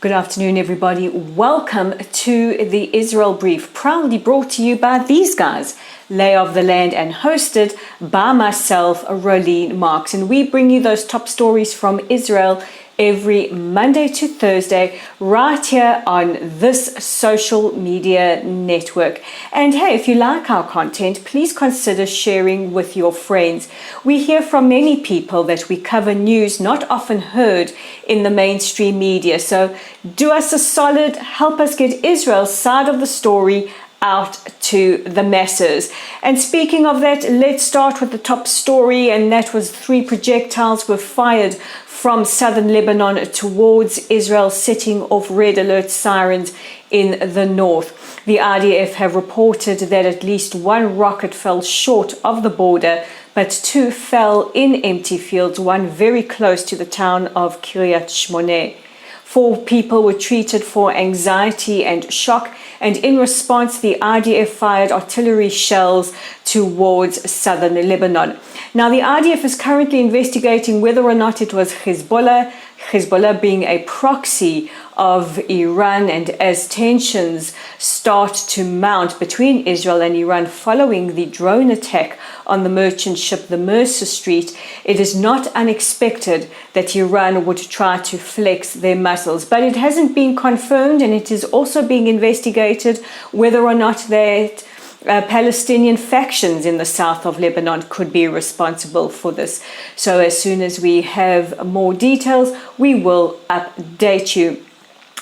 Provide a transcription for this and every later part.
Good afternoon, everybody. Welcome to the Israel Brief, proudly brought to you by these guys, Lay of the Land, and hosted by myself, Rolene Marks. And we bring you those top stories from Israel every Monday to Thursday right here on this social media network. And hey, if you like our content, please consider sharing with your friends. We hear from many people that we cover news not often heard in the mainstream media. So do us a solid, help us get Israel's side of the story out to the masses. And speaking of that, let's start with the top story, and that was 3 projectiles were fired from southern Lebanon towards Israel, setting off red alert sirens in the north. The IDF have reported that at least 1 rocket fell short of the border, but 2 fell in empty fields, one very close to the town of Kiryat Shmoneh. 4 people were treated for anxiety and shock, and in response, the IDF fired artillery shells towards southern Lebanon. Now, the IDF is currently investigating whether or not it was Hezbollah being a proxy of Iran, and as tensions start to mount between Israel and Iran following the drone attack on the merchant ship the Mercer Street, it is not unexpected that Iran would try to flex their muscles. But it hasn't been confirmed, and it is also being investigated whether or not that Palestinian factions in the south of Lebanon could be responsible for this. So as soon as we have more details, we will update you.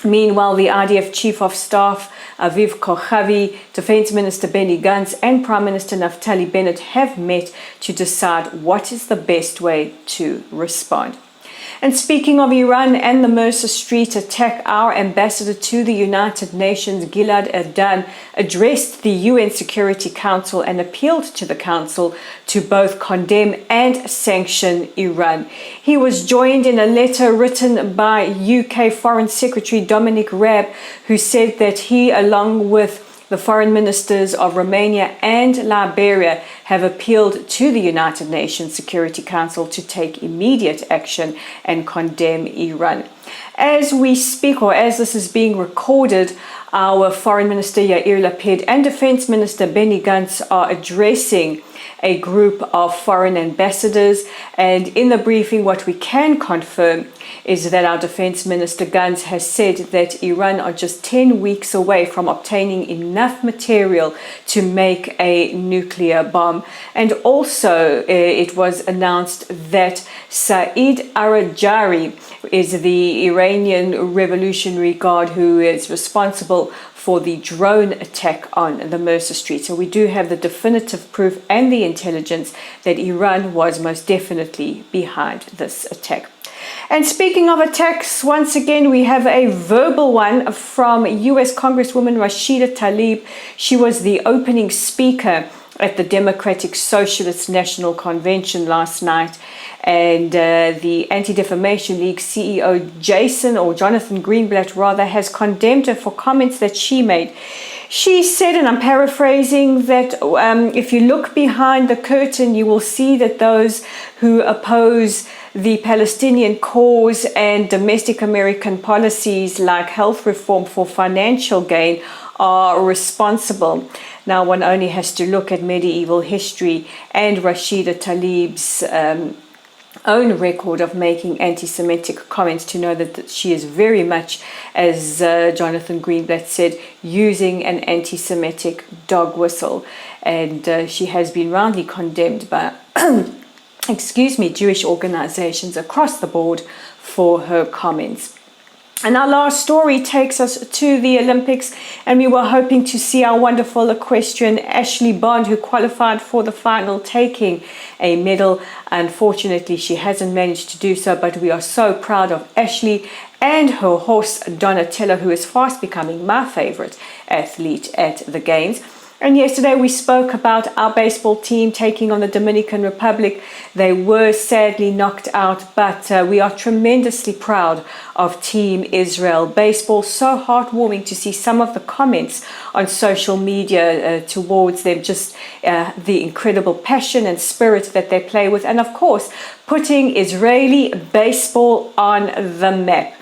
Meanwhile, the IDF Chief of Staff, Aviv Kochavi, Defense Minister Benny Gantz, and Prime Minister Naftali Bennett have met to decide what is the best way to respond. And speaking of Iran and the Mercer Street attack, our ambassador to the United Nations, Gilad Erdan, addressed the UN Security Council and appealed to the Council to both condemn and sanction Iran. He was joined in a letter written by UK Foreign Secretary Dominic Raab, who said that he, along with the foreign ministers of Romania and Liberia, have appealed to the United Nations Security Council to take immediate action and condemn Iran. As we speak, or as this is being recorded, our Foreign Minister Yair Lapid and Defense Minister Benny Gantz are addressing a group of foreign ambassadors. And in the briefing, what we can confirm is that our Defense Minister Gantz has said that Iran are just 10 weeks away from obtaining enough material to make a nuclear bomb. And also, it was announced that Saeed Arajari is the Iranian Revolutionary Guard who is responsible for the drone attack on the Mercer Street. So we do have the definitive proof and the intelligence that Iran was most definitely behind this attack. And speaking of attacks, once again, we have a verbal one from US Congresswoman Rashida Tlaib. She was the opening speaker at the Democratic Socialist National Convention last night, and the Anti-Defamation League CEO Jonathan Greenblatt rather has condemned her for comments that she made. She said, and I'm paraphrasing, that if you look behind the curtain, you will see that those who oppose the Palestinian cause and domestic American policies like health reform for financial gain are responsible. Now, one only has to look at medieval history and Rashida Tlaib's own record of making anti-Semitic comments to know that she is very much, as Jonathan Greenblatt said, using an anti-Semitic dog whistle. And she has been roundly condemned by Jewish organizations across the board for her comments. And our last story takes us to the Olympics, and we were hoping to see our wonderful equestrian Ashley Bond, who qualified for the final, taking a medal. Unfortunately, she hasn't managed to do so, but we are so proud of Ashley and her horse Donatello, who is fast becoming my favorite athlete at the Games. And yesterday we spoke about our baseball team taking on the Dominican Republic. They were sadly knocked out, but we are tremendously proud of Team Israel Baseball. So heartwarming to see some of the comments on social media towards them, just the incredible passion and spirit that they play with, and of course, putting Israeli baseball on the map.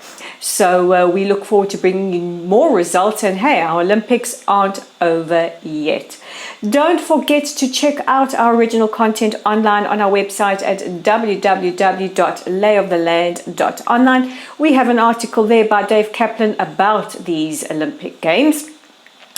So we look forward to bringing you more results. And hey, our Olympics aren't over yet. Don't forget to check out our original content online on our website at www.layoftheland.online. We have an article there by Dave Kaplan about these Olympic Games.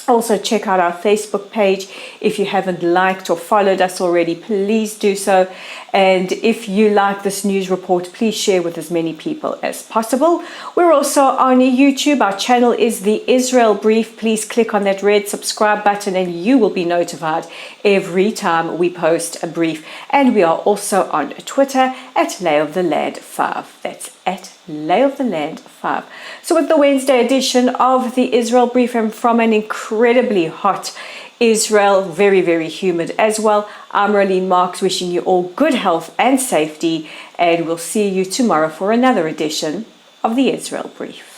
Also, check out our Facebook page. If you haven't liked or followed us already, please do so. And if you like this news report, please share with as many people as possible. We're also on YouTube. Our channel is The Israel Brief. Please click on that red subscribe button and you will be notified every time we post a brief. And we are also on Twitter at Lay of the Land 5. That's at Lay of the Land 5. So with the Wednesday edition of the Israel Brief, and from an incredibly hot Israel, very, very humid as well, I'm Rolene Marks, wishing you all good health and safety, and we'll see you tomorrow for another edition of the Israel Brief.